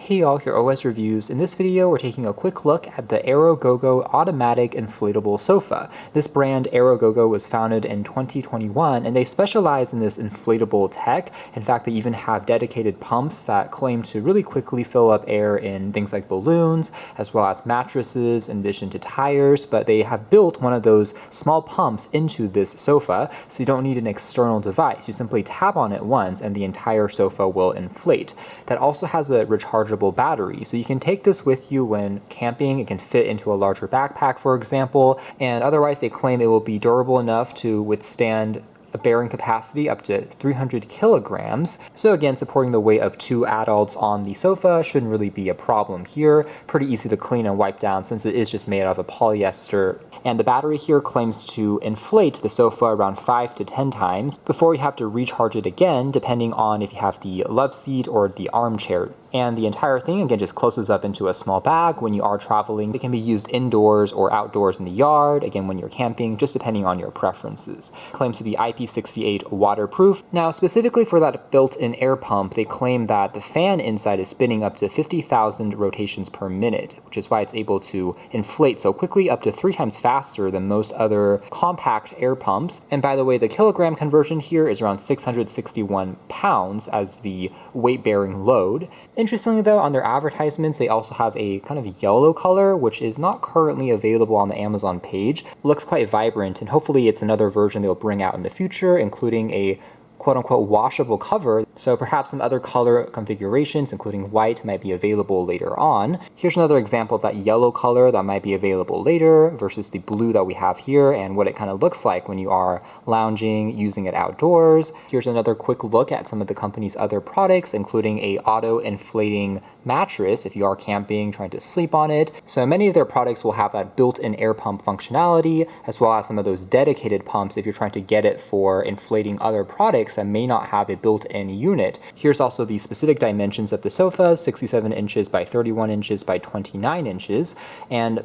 Hey y'all, here OS Reviews. In this video, we're taking a quick look at the Aerogogo automatic inflatable sofa. This brand, Aerogogo, was founded in 2021, and they specialize in this inflatable tech. In fact, they even have dedicated pumps that claim to really quickly fill up air in things like balloons, as well as mattresses, in addition to tires, but they have built one of those small pumps into this sofa, so you don't need an external device. You simply tap on it once, and the entire sofa will inflate. That also has a rechargeable battery, so you can take this with you when camping. It can fit into a larger backpack, for example, and otherwise they claim it will be durable enough to withstand a bearing capacity up to 300 kilograms. So again, supporting the weight of 2 adults on the sofa shouldn't really be a problem here. Pretty easy to clean and wipe down since it is just made out of a polyester. And the battery here claims to inflate the sofa around 5 to 10 times before you have to recharge it again, depending on if you have the love seat or the armchair. And the entire thing, again, just closes up into a small bag when you are traveling. It can be used indoors or outdoors in the yard, again, when you're camping, just depending on your preferences. It claims to be IP68 waterproof. Now, specifically for that built-in air pump, they claim that the fan inside is spinning up to 50,000 rotations per minute, which is why it's able to inflate so quickly, up to 3 times faster than most other compact air pumps. And by the way, the kilogram conversion here is around 661 pounds as the weight-bearing load. Interestingly though, on their advertisements, they also have a kind of yellow color, which is not currently available on the Amazon page. It looks quite vibrant, and hopefully it's another version they'll bring out in the future, including a quote-unquote washable cover, so perhaps some other color configurations, including white, might be available later on. Here's another example of that yellow color that might be available later versus the blue that we have here, and what it kind of looks like when you are lounging, using it outdoors. Here's another quick look at some of the company's other products, including a auto-inflating mattress if you are camping, trying to sleep on it. So many of their products will have that built-in air pump functionality, as well as some of those dedicated pumps if you're trying to get it for inflating other products that may not have a built-in unit. Here's also the specific dimensions of the sofa, 67 inches by 31 inches by 29 inches, and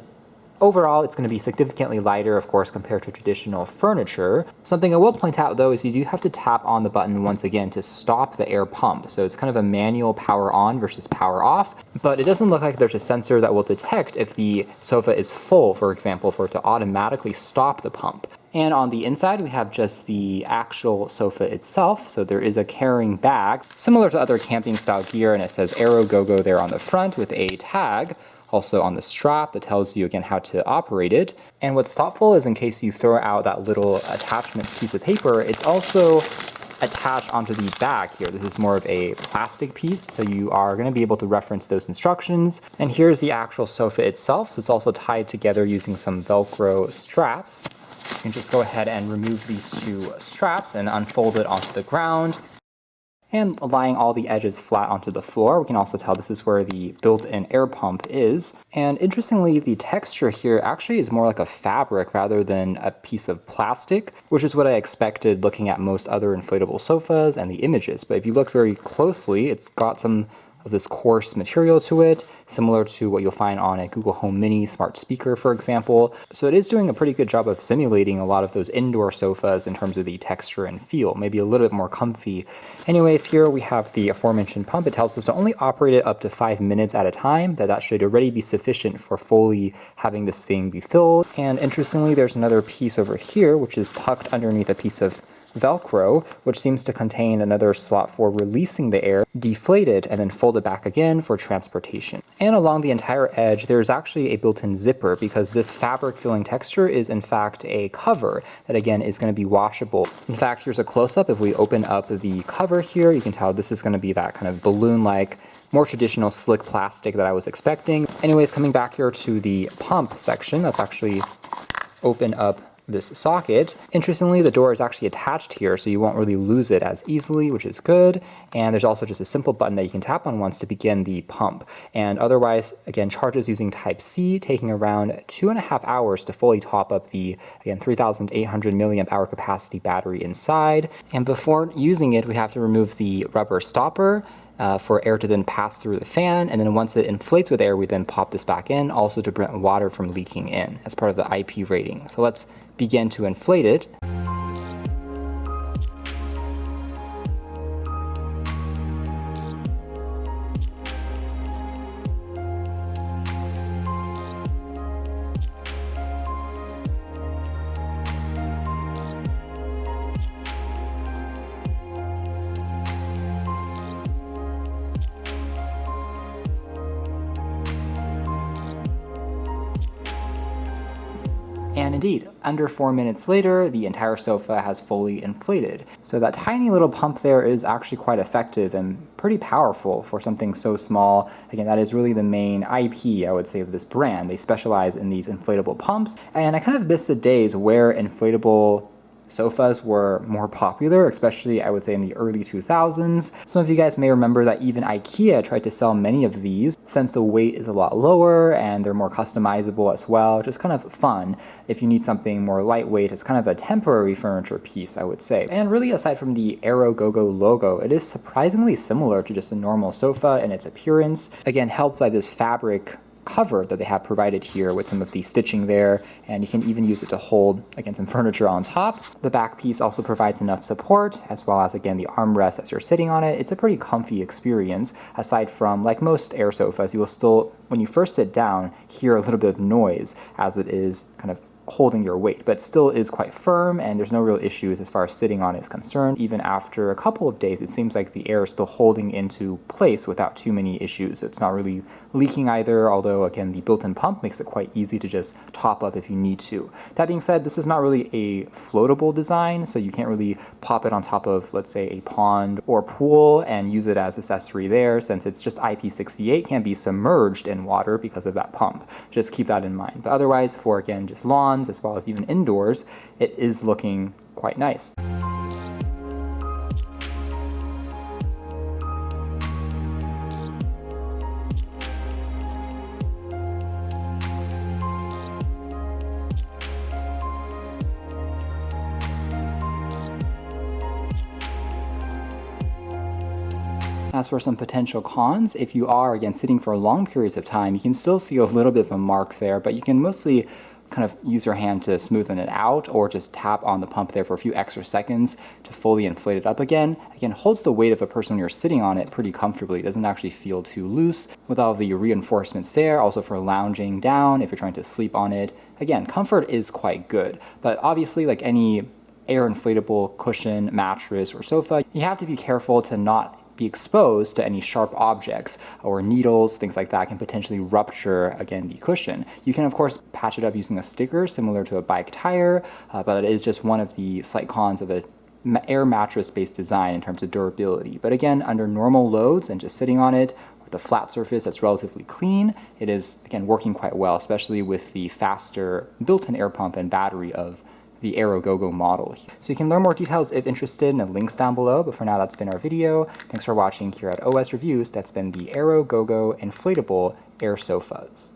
overall, it's going to be significantly lighter, of course, compared to traditional furniture. Something I will point out, though, is you do have to tap on the button once again to stop the air pump. So it's kind of a manual power on versus power off, but it doesn't look like there's a sensor that will detect if the sofa is full, for example, for it to automatically stop the pump. And on the inside, we have just the actual sofa itself. So there is a carrying bag, similar to other camping style gear, and it says Aerogogo there on the front with a tag. Also on the strap that tells you again how to operate it. And what's thoughtful is in case you throw out that little attachment piece of paper, it's also attached onto the bag here. This is more of a plastic piece, so you are going to be able to reference those instructions. And here's the actual sofa itself. So it's also tied together using some Velcro straps. You can just go ahead and remove these 2 straps and unfold it onto the ground. And lying all the edges flat onto the floor, we can also tell this is where the built-in air pump is. And interestingly, the texture here actually is more like a fabric rather than a piece of plastic, which is what I expected looking at most other inflatable sofas and the images. But if you look very closely, it's got some of this coarse material to it, similar to what you'll find on a Google Home Mini smart speaker, for example. So it is doing a pretty good job of simulating a lot of those indoor sofas in terms of the texture and feel, maybe a little bit more comfy. Anyways, here we have the aforementioned pump. It tells us to only operate it up to 5 minutes at a time, that should already be sufficient for fully having this thing be filled. And interestingly, there's another piece over here, which is tucked underneath a piece of Velcro, which seems to contain another slot for releasing the air, deflate it, and then fold it back again for transportation. And along the entire edge, there's actually a built-in zipper because this fabric filling texture is in fact a cover that again is going to be washable. In fact, here's a close-up. If we open up the cover here, you can tell this is going to be that kind of balloon-like, more traditional slick plastic that I was expecting. Anyways, coming back here to the pump section, let's actually open up this socket. Interestingly, the door is actually attached here, so you won't really lose it as easily, which is good. And there's also just a simple button that you can tap on once to begin the pump. And otherwise, again, charges using Type-C, taking around 2.5 hours to fully top up the, again, 3,800 milliamp hour capacity battery inside. And before using it, we have to remove the rubber stopper for air to then pass through the fan, and then once it inflates with air, we then pop this back in, also to prevent water from leaking in as part of the IP rating. So let's begin to inflate it. And indeed, under 4 minutes later, the entire sofa has fully inflated. So that tiny little pump there is actually quite effective and pretty powerful for something so small. Again, that is really the main IP, I would say, of this brand. They specialize in these inflatable pumps, and I kind of miss the days where inflatable sofas were more popular, especially I would say in the early 2000s. Some of you guys may remember that even IKEA tried to sell many of these since the weight is a lot lower and they're more customizable as well. Just kind of fun if you need something more lightweight. It's kind of a temporary furniture piece, I would say. And really, aside from the Aerogogo logo, it is surprisingly similar to just a normal sofa in its appearance. Again, helped by this fabric cover that they have provided here with some of the stitching there, and you can even use it to hold, again, some furniture on top. The back piece also provides enough support, as well as, again, the armrest as you're sitting on it. It's a pretty comfy experience. Aside from, like most air sofas, you will still, when you first sit down, hear a little bit of noise as it is kind of holding your weight, but still is quite firm, and there's no real issues as far as sitting on it is concerned. Even after a couple of days, it seems like the air is still holding into place without too many issues. It's not really leaking either, although again, the built-in pump makes it quite easy to just top up if you need to. That being said, this is not really a floatable design, so you can't really pop it on top of, let's say, a pond or pool and use it as accessory there, since it's just IP68, can't be submerged in water because of that pump. Just keep that in mind. But otherwise, for again, just lawn, as well as even indoors, it is looking quite nice. As for some potential cons, if you are, again, sitting for long periods of time, you can still see a little bit of a mark there, but you can mostly kind of use your hand to smoothen it out, or just tap on the pump there for a few extra seconds to fully inflate it up again. Again, holds the weight of a person when you're sitting on it pretty comfortably. It doesn't actually feel too loose with all of the reinforcements there. Also for lounging down, if you're trying to sleep on it. Again, comfort is quite good, but obviously, like any air inflatable cushion, mattress, or sofa, you have to be careful to not be exposed to any sharp objects or needles, things like that can potentially rupture, again, the cushion. You can, of course, patch it up using a sticker similar to a bike tire, but it is just one of the slight cons of a air mattress-based design in terms of durability. But again, under normal loads and just sitting on it with a flat surface that's relatively clean, it is, again, working quite well, especially with the faster built-in air pump and battery of the Aerogogo model. So you can learn more details if interested in the links down below, but for now that's been our video. Thanks for watching here at OS Reviews. That's been the Aerogogo inflatable air sofas.